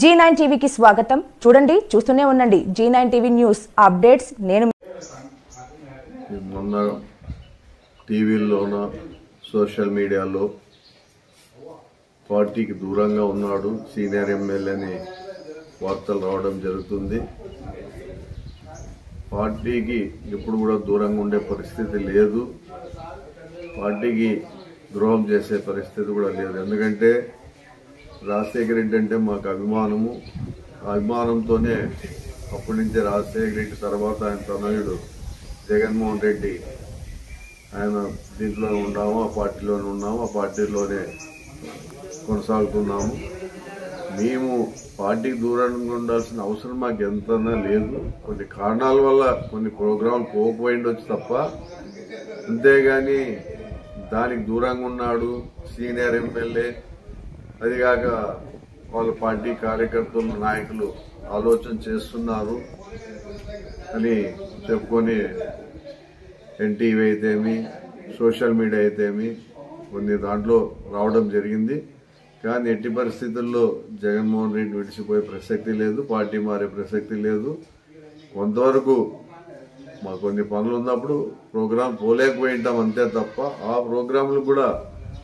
G9 టీవీకి స్వాగతం. చూడండి, చూస్తూనే ఉండండి. G9 TV news updates. నేను మొన్న టీవీలోన సోషల్ మీడియాలో పార్టీకి దూరంగా ఉన్నాడు సీనియర్ ఎమ్మెల్యే అని వార్తలు రావడం జరుగుతుంది. పార్టీకి ఎప్పుడు కూడా దూరంగా ఉండే పరిస్థితి లేదు, పార్టీకి ద్రోహం చేసే పరిస్థితి కూడా లేదు. ఎందుకంటే రాజశేఖర రెడ్డి అంటే మాకు అభిమానము, అభిమానంతోనే అప్పటి నుంచే రాజశేఖర రెడ్డి తర్వాత ఆయన తనయుడు జగన్మోహన్ రెడ్డి ఆయన దీంట్లోనే ఉన్నాము, ఆ పార్టీలోనే ఉన్నాము, ఆ పార్టీలోనే కొనసాగుతున్నాము. మేము పార్టీకి దూరంగా ఉండాల్సిన అవసరం మాకు ఎంతనా లేదు. కొన్ని కారణాల వల్ల కొన్ని ప్రోగ్రాంలు పోకపోయిండొచ్చు తప్ప, అంతేగాని దానికి దూరంగా ఉన్నాడు సీనియర్ ఎమ్మెల్యే, అదిగాక వాళ్ళ పార్టీ కార్యకర్తలు నాయకులు ఆలోచన చేస్తున్నారు అని చెప్పుకొని ఎన్టీవీ అయితేమి సోషల్ మీడియా అయితేమి కొన్ని దాంట్లో రావడం జరిగింది. కానీ ఎట్టి పరిస్థితుల్లో జగన్మోహన్ రెడ్డి విడిచిపోయే ప్రసక్తి లేదు, పార్టీ మారే ప్రసక్తి లేదు. కొంతవరకు మా కొన్ని పనులు ఉన్నప్పుడు ప్రోగ్రాం పోలేకపోయింటాం అంతే తప్ప, ఆ ప్రోగ్రాంలు కూడా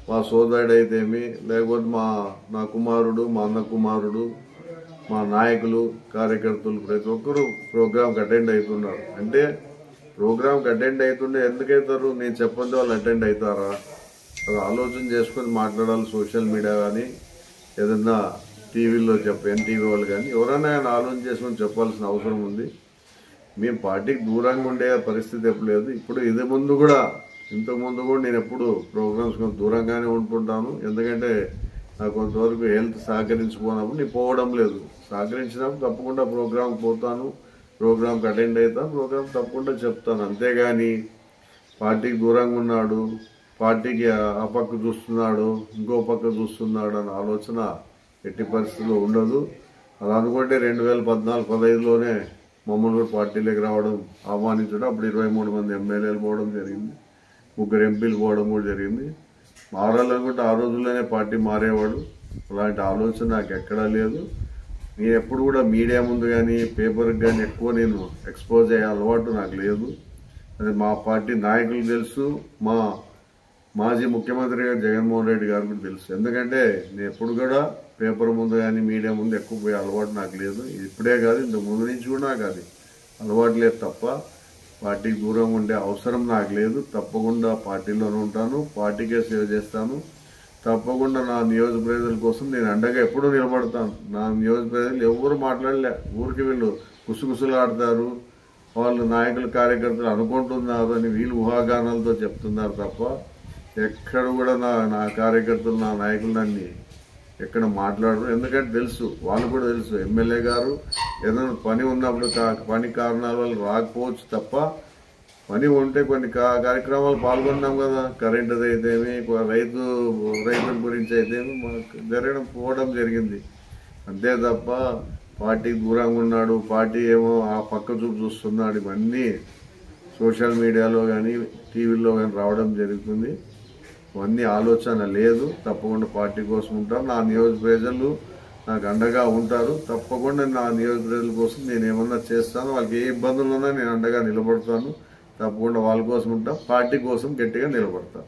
మా సోదరుడు అయితేమి, లేకపోతే నా కుమారుడు, మా అన్న కుమారుడు, మా నాయకులు కార్యకర్తలు ప్రతి ఒక్కరూ ప్రోగ్రాంకి అటెండ్ అవుతున్నారు. అంటే ప్రోగ్రాంకి అటెండ్ అవుతుండే ఎందుకవుతారు, నేను చెప్పండి వాళ్ళు అటెండ్ అవుతారా? అది ఆలోచన చేసుకుని మాట్లాడాలి. సోషల్ మీడియా కానీ ఏదన్నా టీవీలో ఎన్టీవీ వాళ్ళు కానీ ఎవరైనా ఆయన ఆలోచన చేసుకుని చెప్పాల్సిన అవసరం ఉంది. మేము పార్టీకి దూరంగా ఉండే పరిస్థితి ఎప్పుడు లేదు. ఇప్పుడు ఇంతకుముందు కూడా నేను ఎప్పుడు ప్రోగ్రామ్స్ దూరంగానే ఉంటుంటాను. ఎందుకంటే నాకు కొంతవరకు హెల్త్ సహకరించుకున్నప్పుడు నేను పోవడం లేదు. సహకరించినప్పుడు తప్పకుండా ప్రోగ్రాంకి పోతాను, ప్రోగ్రాంకి అటెండ్ అవుతాను, ప్రోగ్రాం తప్పకుండా చెప్తాను. అంతేగాని పార్టీకి దూరంగా ఉన్నాడు, పార్టీకి ఆ పక్క చూస్తున్నాడు, ఇంకో పక్క చూస్తున్నాడు అన్న ఆలోచన ఎట్టి పరిస్థితుల్లో ఉండదు. అలా అనుకుంటే 2014-15లోనే మమ్మల్ని కూడా పార్టీలోకి రావడం ఆహ్వానించడం, అప్పుడు 23 మంది ఎమ్మెల్యేలు పోవడం జరిగింది, 3 ఎంపీలు పోవడం కూడా జరిగింది. మారాలనుకుంటే ఆ రోజుల్లోనే పార్టీ మారేవాడు. అలాంటి ఆలోచన నాకు ఎక్కడా లేదు. నేను ఎప్పుడు కూడా మీడియా ముందు కానీ పేపర్కి కానీ ఎక్కువ నేను ఎక్స్పోజ్ అయ్యే అలవాటు నాకు లేదు. అది మా పార్టీ నాయకులు తెలుసు, మా మాజీ ముఖ్యమంత్రి గారు జగన్మోహన్ రెడ్డి గారు కూడా తెలుసు. ఎందుకంటే నేను ఎప్పుడు కూడా పేపర్ ముందు కానీ మీడియా ముందు ఎక్కువ పోయే అలవాటు నాకు లేదు. ఇప్పుడే కాదు, ఇంతకు ముందు నుంచి కూడా నాకు అది అలవాటు లేదు తప్ప పార్టీకి దూరంగా ఉండే అవసరం నాకు లేదు. తప్పకుండా పార్టీలోనే ఉంటాను, పార్టీకే సేవ చేస్తాను. తప్పకుండా నా నియోజక ప్రజల కోసం నేను అండగా ఎప్పుడూ నిలబడతాను. నా నియోజక ప్రజలు ఎవరు మాట్లాడలే, ఊరికి వీళ్ళు కుసుకుసులాడతారు, వాళ్ళు నాయకులు కార్యకర్తలు అనుకుంటున్నారు అని వీళ్ళు ఊహాగానాలతో చెప్తున్నారు తప్ప ఎక్కడ కూడా నా కార్యకర్తలు నా నాయకులు నన్ను ఎక్కడ మాట్లాడరు. ఎందుకంటే తెలుసు, వాళ్ళు కూడా తెలుసు, ఎమ్మెల్యే గారు ఏదైనా పని ఉన్నప్పుడు పని కారణాల వల్ల రాకపోవచ్చు తప్ప, పని ఉంటే కొన్ని కార్యక్రమాలు పాల్గొన్నాం కదా, కరెంట్ అయితేమి, రైతుల గురించి అయితేమి మనకు పోవడం జరిగింది. అంతే తప్ప పార్టీకి దూరంగా ఉన్నాడు, పార్టీ ఏమో ఆ పక్క చూస్తున్నాడు, ఇవన్నీ సోషల్ మీడియాలో కానీ టీవీలో కానీ రావడం జరుగుతుంది. ఇవన్నీ ఆలోచన లేదు. తప్పకుండా పార్టీ కోసం ఉంటారు. నా నియోజక ప్రజలు నాకు అండగా ఉంటారు. తప్పకుండా నా నియోజక ప్రజల కోసం నేను ఏమన్నా చేస్తాను, వాళ్ళకి ఏ ఇబ్బందులు ఉన్నా నేను అండగా నిలబడతాను. తప్పకుండా వాళ్ళ కోసం ఉంటా, పార్టీ కోసం గట్టిగా నిలబడతాను.